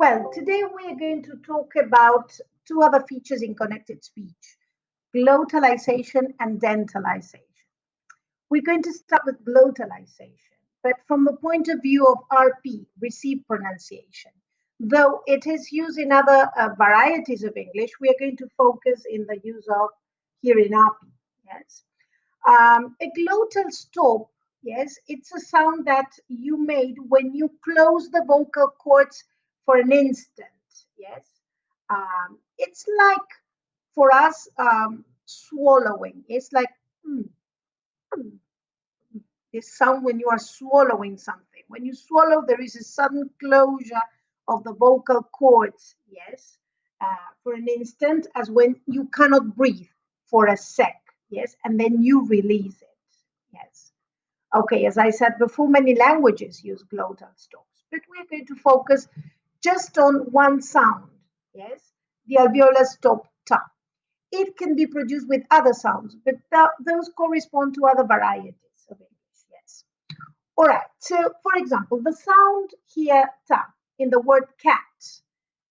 Well, today we are going to talk about two other features in connected speech, glottalization and dentalization. We're going to start with glottalization, but from the point of view of RP, received pronunciation. Though it is used in other varieties of English, we are going to focus in the use of here in RP. Yes. A glottal stop, yes, it's a sound that you made when you close the vocal cords for an instant. Yes. It's like for us swallowing. It's like mm, mm, this sound when you are swallowing something. When you swallow, there is a sudden closure of the vocal cords, yes, for an instant, as when you cannot breathe for a sec, yes, and then you release it, yes. Okay, as I said before, many languages use glottal stops, but we're going to focus just on one sound, yes, the alveolar stop ta. It can be produced with other sounds, but those correspond to other varieties of English, yes. All right, so for example, the sound here, ta, in the word cat,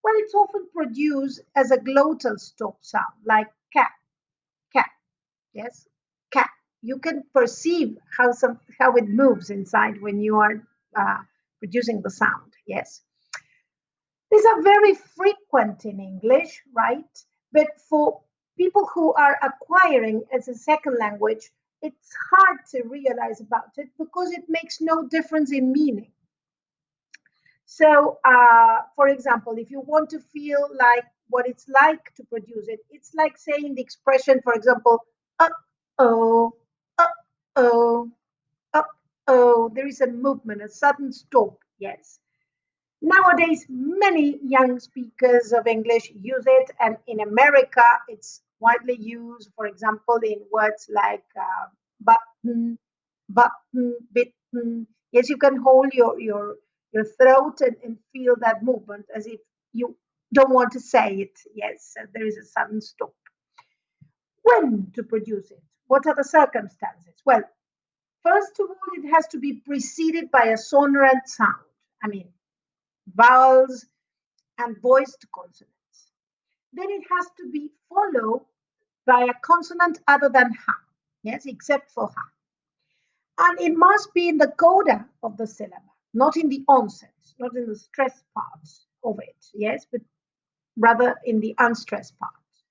well, it's often produced as a glottal stop sound, like cat, cat, yes, cat. You can perceive how it moves inside when you are producing the sound, yes. These are very frequent in English, right? But for people who are acquiring as a second language, it's hard to realize about it because it makes no difference in meaning. So, for example, if you want to feel like what it's like to produce it, it's like saying the expression, for example, oh, oh, oh. There is a movement, a sudden stop, yes. Nowadays, many young speakers of English use it, and in America, it's widely used, for example, in words like button, bitten. Yes, you can hold your throat and feel that movement as if you don't want to say it. Yes, there is a sudden stop. When to produce it? What are the circumstances? Well, first of all, it has to be preceded by a sonorant sound. I mean, vowels and voiced consonants. Then it has to be followed by a consonant other than ha, yes, except for ha. And it must be in the coda of the syllable, not in the onset, not in the stressed parts of it, yes, but rather in the unstressed parts.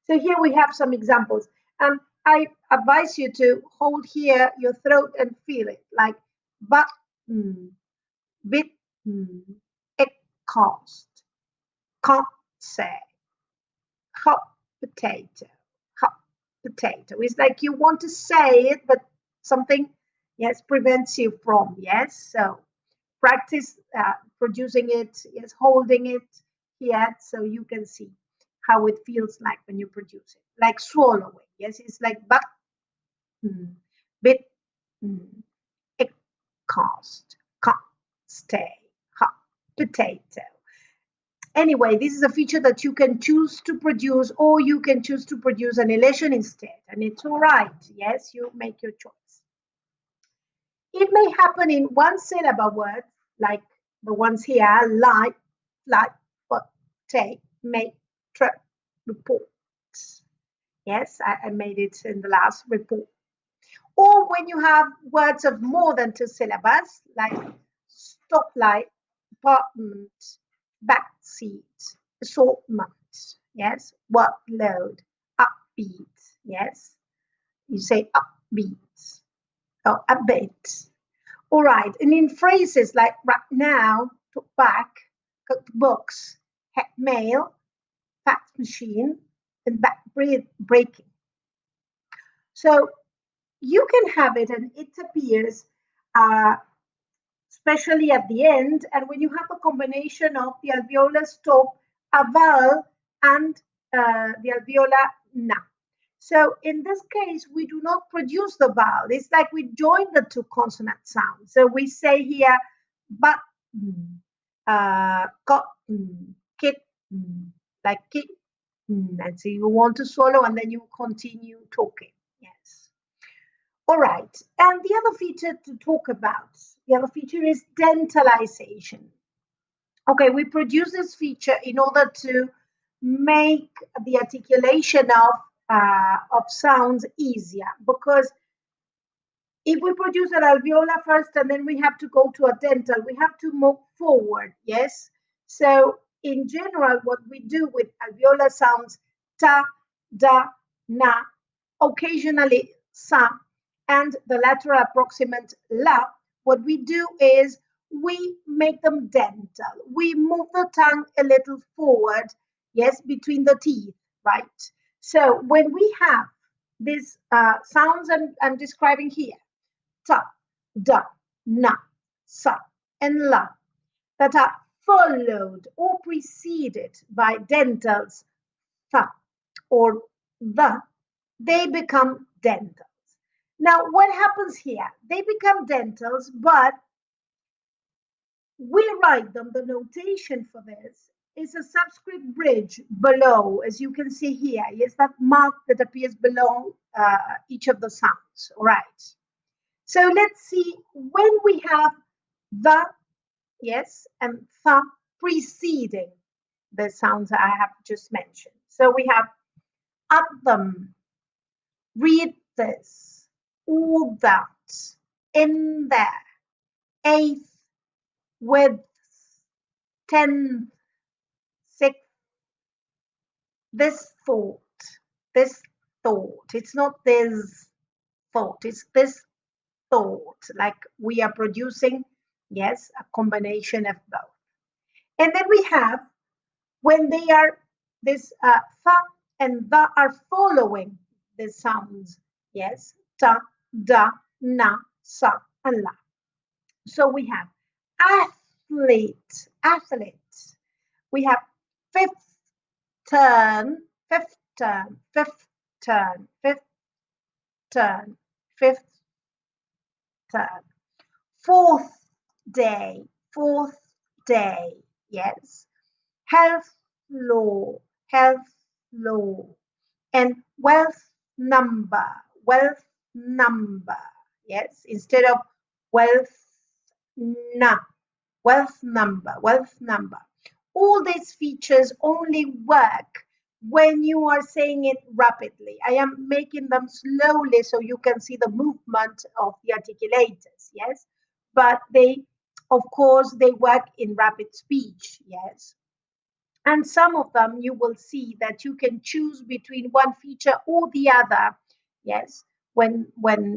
So here we have some examples. And I advise you to hold here your throat and feel it, like but, bit, it cost, can't say, hot potato, hot potato. It's like you want to say it, but something, yes, prevents you from, yes. So practice producing it, yes, holding it here, so you can see how it feels like when you produce it. Like swallowing, yes, it's like but, bit, it cost, can't stay, hot potato. Anyway, this is a feature that you can choose to produce, or you can choose to produce an elation instead, and it's all right. Yes, you make your choice. It may happen in one syllable words, like the ones here, like, but, take, make, trip, report. Yes, I made it in the last report. Or when you have words of more than two syllables, like stoplight, apartment, backseat, assortment, yes, workload, upbeat, yes, you say upbeat or upbeat. All right, and in phrases like right now, took back, cooked books, had mail, fax machine, and back breaking. So you can have it, and it appears uh, especially at the end, and when you have a combination of the alveolar stop, a vowel, and the alveolar na. So in this case, we do not produce the vowel. It's like we join the two consonant sounds. So we say here, button, cotton, kitten, like kitten. And so you want to swallow, and then you continue talking. Yes. All right. And the other feature to talk about, the other feature is dentalization. Okay, we produce this feature in order to make the articulation of sounds easier, because if we produce an alveolar first and then we have to go to a dental, we have to move forward, yes? So in general, what we do with alveolar sounds, ta, da, na, occasionally sa, and the lateral approximant la, what we do is we make them dental. We move the tongue a little forward, yes, between the teeth, right? So when we have these sounds I'm describing here, ta, da, na, sa, and la, that are followed or preceded by dentals, tha or the, they become dentals. Now, what happens here? They become dentals, but we write them, the notation for this is a subscript bridge below, as you can see here. Yes, that mark that appears below each of the sounds, all right? So let's see when we have the, yes, and the preceding the sounds I have just mentioned. So we have at them, read this, all that, in there, eighth, with, tenth, sixth, this thought, this thought. It's not this thought, it's this thought, like we are producing, yes, a combination of both. And then we have when they are this fa and the are following the sounds, yes, ta, da, na, sa, and la. So we have athlete, athlete. We have fifth turn, fifth turn, fifth turn, fifth turn, fifth turn. Fourth day, fourth day, yes. Health law, health law. And wealth number, wealth number, yes, instead of wealth na, wealth number, wealth number. All these features only work when you are saying it rapidly. I am making them slowly so you can see the movement of the articulators, yes? But they, of course, they work in rapid speech, yes? And some of them you will see that you can choose between one feature or the other, yes, when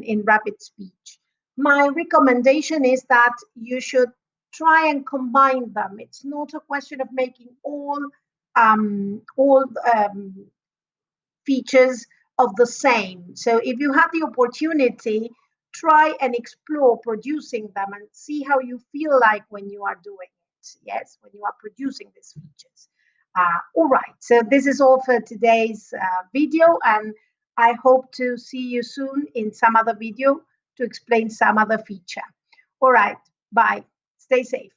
in rapid speech. My recommendation is that you should try and combine them. It's not a question of making all features of the same. So if you have the opportunity, try and explore producing them and see how you feel like when you are doing it. Yes, when you are producing these features. All right, so this is all for today's video, and I hope to see you soon in some other video to explain some other feature. All right, bye. Stay safe.